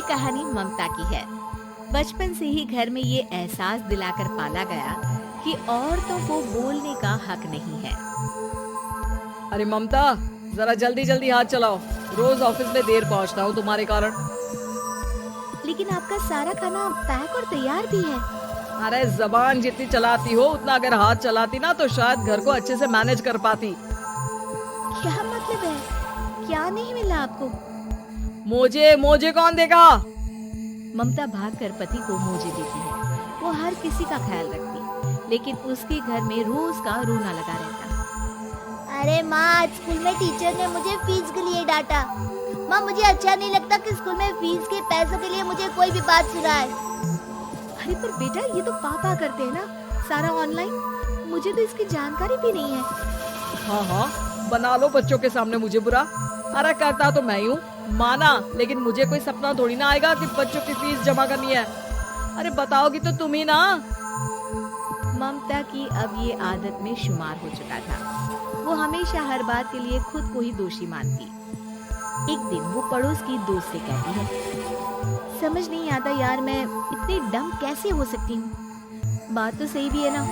कहानी ममता की है। बचपन से ही घर में ये एहसास दिलाकर पाला गया कि औरतों को बोलने का हक नहीं है। अरे ममता, जरा जल्दी जल्दी हाथ चलाओ। रोज ऑफिस में देर पहुंचता हूँ तुम्हारे कारण। लेकिन आपका सारा खाना पैक और तैयार भी है। अरे जबान जितनी चलाती हो उतना अगर हाथ चलाती ना तो शायद घर को अच्छे से मैनेज कर पाती। क्या मतलब है? क्या नहीं मिला आपको? मोजे मोजे कौन देगा? ममता भागकर पति को मोजे देती है। वो हर किसी का ख्याल रखती, लेकिन उसके घर में रोज का रोना लगा रहता। अरे माँ, आज स्कूल में टीचर ने मुझे फीस के लिए डांटा। माँ, मुझे अच्छा नहीं लगता कि स्कूल में फीस के पैसों के लिए मुझे कोई भी बात सुनाए। अरे पर बेटा, ये तो पापा करते हैं ना, सारा ऑनलाइन। मुझे तो इसकी जानकारी भी नहीं है। हाँ, बना लो बच्चों के सामने मुझे बुरा। अरे करता तो मैं ही हूँ, माना, लेकिन मुझे कोई सपना थोड़ी ना आएगा कि बच्चों की फीस जमा करनी है। अरे बताओगी तो तुम ही ना। ममता की अब ये आदत में शुमार हो चुका था। वो हमेशा हर बात के लिए खुद को ही दोषी मानती। एक दिन वो पड़ोस की दोस्त से कहती है, समझ नहीं आता यार, मैं इतनी डम कैसे हो सकती हूँ। बात तो सही भी है ना।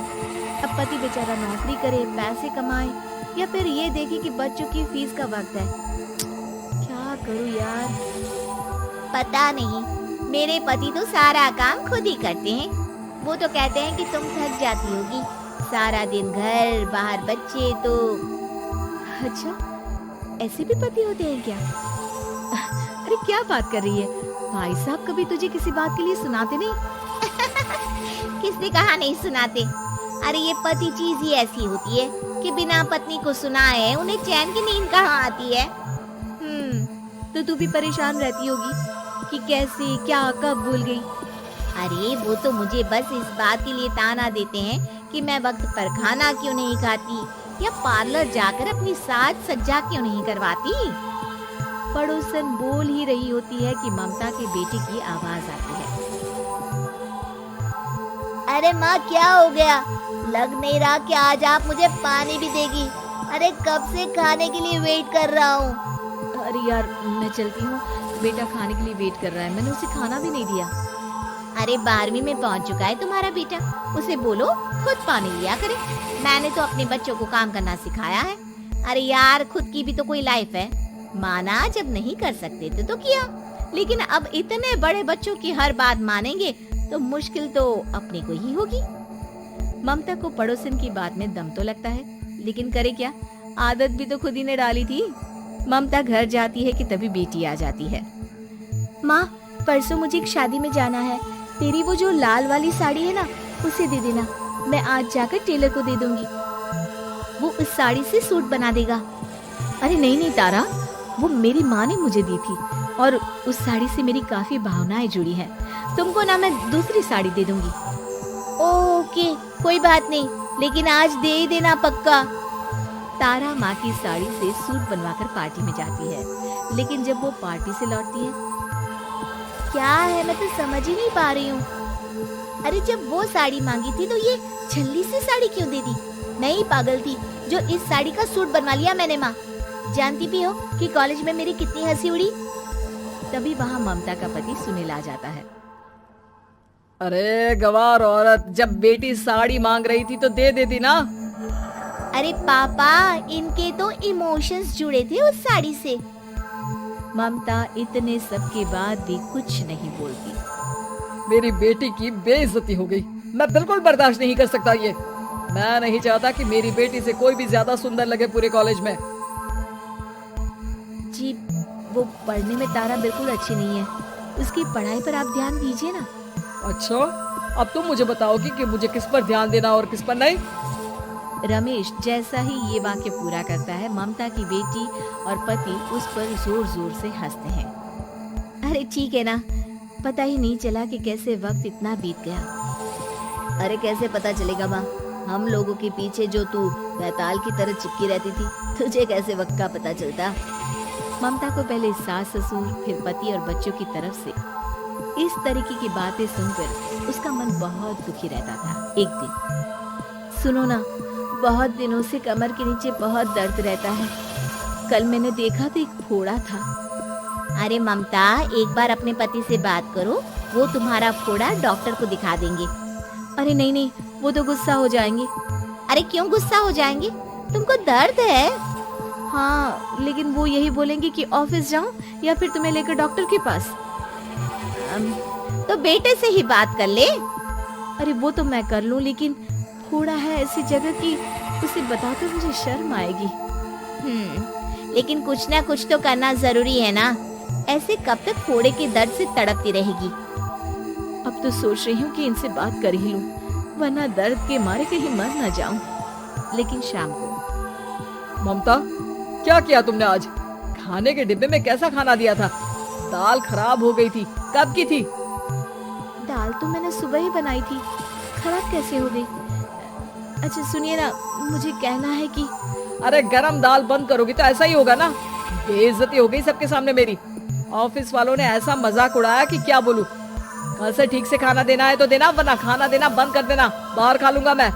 अब पति बेचारा नौकरी करे, पैसे कमाए, या फिर ये देखे कि बच्चों की फीस का वक्त है। क्या करूँ यार। पता नहीं, मेरे पति तो सारा काम खुद ही करते हैं। वो तो कहते हैं कि तुम थक जाती होगी, सारा दिन घर बाहर बच्चे। तो अच्छा, ऐसे भी पति होते हैं क्या? अरे क्या बात कर रही है? भाई साहब कभी तुझे किसी बात के लिए सुनाते नहीं? किसने कहा नहीं सुनाते? अरे ये पति चीज ही ऐसी होती है कि बिना पत्नी को सुनाए उन्हें चैन की नींद कहाँ आती है। तो तू भी परेशान रहती होगी कि कैसे, क्या, कब भूल गई। अरे वो तो मुझे बस इस बात के लिए ताना देते हैं कि मैं वक्त पर खाना क्यों नहीं खाती, या पार्लर जाकर अपनी साज सज्जा क्यों नहीं करवाती। पड़ोसन बोल ही रही होती है कि ममता के बेटे की आवाज आती है। अरे माँ, क्या हो गया? लग नहीं रहा कि आज आप मुझे पानी भी देगी। अरे कब से खाने के लिए वेट कर रहा हूँ। अरे यार, मैं चलती हूँ, बेटा खाने के लिए वेट कर रहा है, मैंने उसे खाना भी नहीं दिया। अरे 12वीं में पहुँच चुका है तुम्हारा बेटा, उसे बोलो खुद पानी लिया करे। मैंने तो अपने बच्चों को काम करना सिखाया है। अरे यार, खुद की भी तो कोई लाइफ है। माना जब नहीं कर सकते थे तो किया, लेकिन अब इतने बड़े बच्चों की हर बात मानेंगे तो मुश्किल तो अपने को ही होगी। ममता को पड़ोसन की बात में दम तो लगता है, लेकिन करे क्या, आदत भी तो खुद ही ने डाली थी। ममता घर जाती है कि तभी बेटी आ जाती है। माँ, परसों मुझे एक शादी में जाना है, तेरी वो जो लाल वाली साड़ी है ना, उसे दे देना, मैं आज जाकर टेलर को दे दूंगी, वो उस साड़ी से सूट बना देगा। अरे नहीं नहीं तारा, वो मेरी माँ ने मुझे दी थी और उस साड़ी से मेरी काफी भावनाएं जुड़ी हैं। तुमको ना मैं दूसरी साड़ी दे दूंगी। ओके, कोई बात नहीं, लेकिन आज दे ही देना पक्का। तारा माँ की साड़ी से सूट बनवाकर पार्टी में जाती है, लेकिन जब वो पार्टी से लौटती है, क्या है, मैं तो समझ ही नहीं पा रही हूँ। अरे जब वो साड़ी मांगी थी तो ये छल्ली से साड़ी क्यों दे दी? नहीं, पागल थी जो इस साड़ी का सूट बनवा लिया मैंने। माँ, जानती भी हो कि कॉलेज में मेरी कितनी हंसी उड़ी। तभी वहाँ ममता का पति सुनील आ जाता है। अरे गवार औरत, जब बेटी साड़ी मांग रही थी तो दे देती ना। अरे पापा, इनके तो इमोशंस जुड़े थे उस साड़ी से। ममता इतने सब के बाद भी कुछ नहीं बोलती। मेरी बेटी की बेइज्जती हो गई, मैं बिल्कुल बर्दाश्त नहीं कर सकता ये। मैं नहीं चाहता कि मेरी बेटी से कोई भी ज्यादा सुंदर लगे पूरे कॉलेज में। जी, वो पढ़ने में तारा बिल्कुल अच्छी नहीं है, उसकी पढ़ाई पर आप ध्यान दीजिए ना। अच्छा, अब तुम मुझे बताओगी कि मुझे किस पर ध्यान देना और किस पर नहीं। रमेश जैसा ही ये वाक्य पूरा करता है, ममता की बेटी और पति उस पर जोर जोर से हंसते हैं। अरे ठीक है ना, पता ही नहीं चला कि कैसे वक्त इतना बीत गया। अरे कैसे पता चलेगा माँ, हम लोगों के पीछे जो तू बैताल की तरह चिपकी रहती थी, तुझे कैसे वक्त का पता चलता। ममता को पहले सास ससुर, फिर पति और बच्चों की तरफ से इस तरीके की बातें सुनकर उसका मन बहुत दुखी रहता था। एक दिन, सुनो ना, बहुत दिनों से कमर के नीचे बहुत दर्द रहता है। कल मैंने देखा तो एक फोड़ा था। अरे ममता, एक बार अपने पति से बात करो, वो तुम्हारा फोड़ा डॉक्टर को दिखा देंगे। अरे नहीं नहीं, वो तो गुस्सा हो जाएंगे। अरे क्यों गुस्सा हो जाएंगे? तुमको दर्द है? हाँ, लेकिन वो यही बोलेंगे कि ऑफिस जाऊं या फिर तुम्हें लेकर डॉक्टर के पास। तो बेटे से ही बात कर ले। अरे वो तो मैं कर लूं, लेकिन फोड़ा है ऐसी जगह कि उसे बताते मुझे शर्म आएगी। लेकिन कुछ ना कुछ तो करना जरूरी है ना। ऐसे कब तक फोड़े के दर्द से तड़पती रहेगी? अब तो सोच रही हूँ कि इनसे बात कर ही लूं, वरना दर्द के मारे कहीं मर न जाऊं। लेकिन शाम को, ममता, क्या किया तुमने आज? खाने के डिब्बे में कैसा खाना दिया था? दाल खराब हो गई थी। कब की थी? दाल तो मैंने सुबह ही बनाई थी, खराब कैसे हो गई? अच्छा सुनिए ना, मुझे कहना है कि अरे गरम दाल बंद करोगी तो ऐसा ही होगा ना। बेइज्जती हो गई सबके सामने मेरी। ऑफिस वालों ने ऐसा मजाक उड़ाया कि क्या बोलूं। कल से ठीक से खाना देना है तो देना, वरना खाना देना बंद कर देना। बाहर खा लूंगा मैं।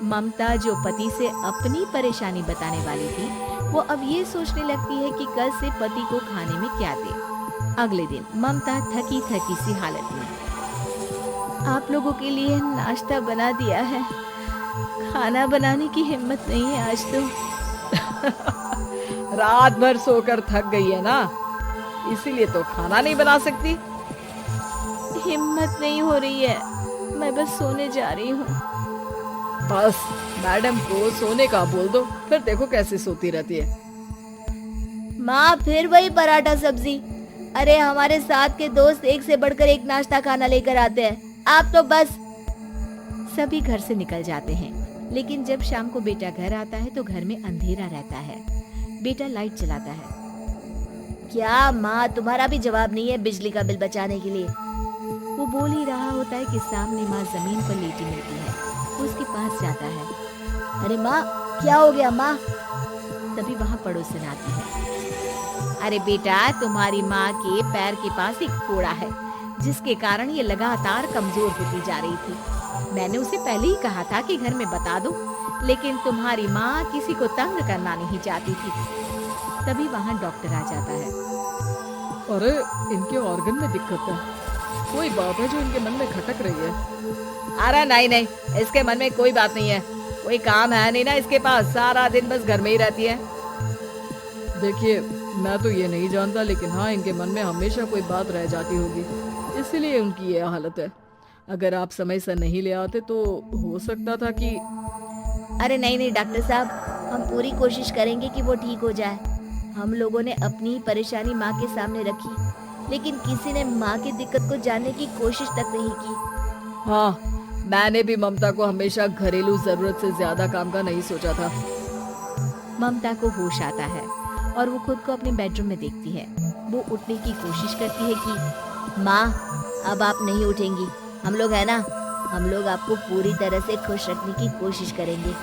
ममता जो पति से अपनी परेशानी बताने वाली थी, वो अब ये सोचने लगती है कि कल से पति को खाने में क्या दे। अगले दिन ममता थकी थकी सी हालत में, आप लोगों के लिए नाश्ता बना दिया है, खाना बनाने की हिम्मत नहीं है आज तो। रात भर सोकर थक गई है ना, इसीलिए तो खाना नहीं बना सकती। हिम्मत नहीं हो रही है, मैं बस सोने जा रही हूँ। बस मैडम को सोने का बोल दो, फिर देखो कैसे सोती रहती है। माँ, फिर वही पराठा सब्जी। अरे हमारे साथ के दोस्त एक से बढ़कर एक नाश्ता खाना लेकर आते हैं, आप तो बस। सभी घर से निकल जाते हैं, लेकिन जब शाम को बेटा घर आता है तो घर में अंधेरा रहता है। बेटा लाइट जलाता है। क्या माँ, तुम्हारा भी जवाब नहीं है बिजली का बिल बचाने के लिए? वो बोल ही रहा होता है कि सामने माँ जमीन पर लेटी मिलती है। वो उसके पास जाता है। अरे माँ, क्या हो गया माँ? तभी वहाँ पड़ोसन आती है। अरे बेटा, तुम्हारी माँ के पैर के पास एक फोड़ा है, जिसके कारण ये लगातार कमजोर होती जा रही थी। मैंने उसे पहले ही कहा था कि घर में बता दो, लेकिन तुम्हारी माँ किसी को तंग करना नहीं चाहती थी। तभी वहाँ डॉक्टर आ जाता है। अरे इनके ऑर्गन में दिक्कत है, कोई बात है जो इनके मन में खटक रही है। अरे नहीं नहीं, इसके मन में कोई बात नहीं है, कोई काम है नहीं ना इसके पास, सारा दिन बस घर में ही रहती है। देखिए, मैं तो ये नहीं जानता, लेकिन हाँ, इनके मन में हमेशा कोई बात रह जाती होगी, इसीलिए उनकी ये हालत है। अगर आप समय से नहीं ले आते तो हो सकता था कि। अरे नहीं नहीं डॉक्टर साहब, हम पूरी कोशिश करेंगे कि वो ठीक हो जाए। हम लोगों ने अपनी परेशानी माँ के सामने रखी, लेकिन किसी ने माँ की दिक्कत को जानने की कोशिश तक नहीं की। हाँ, मैंने भी ममता को हमेशा घरेलू जरूरत से ज्यादा काम का नहीं सोचा था। ममता को होश आता है और वो खुद को अपने बेडरूम में देखती है। वो उठने की कोशिश करती है कि माँ, अब आप नहीं उठेंगी, हम लोग है ना, हम लोग आपको पूरी तरह से खुश रखने की कोशिश करेंगे।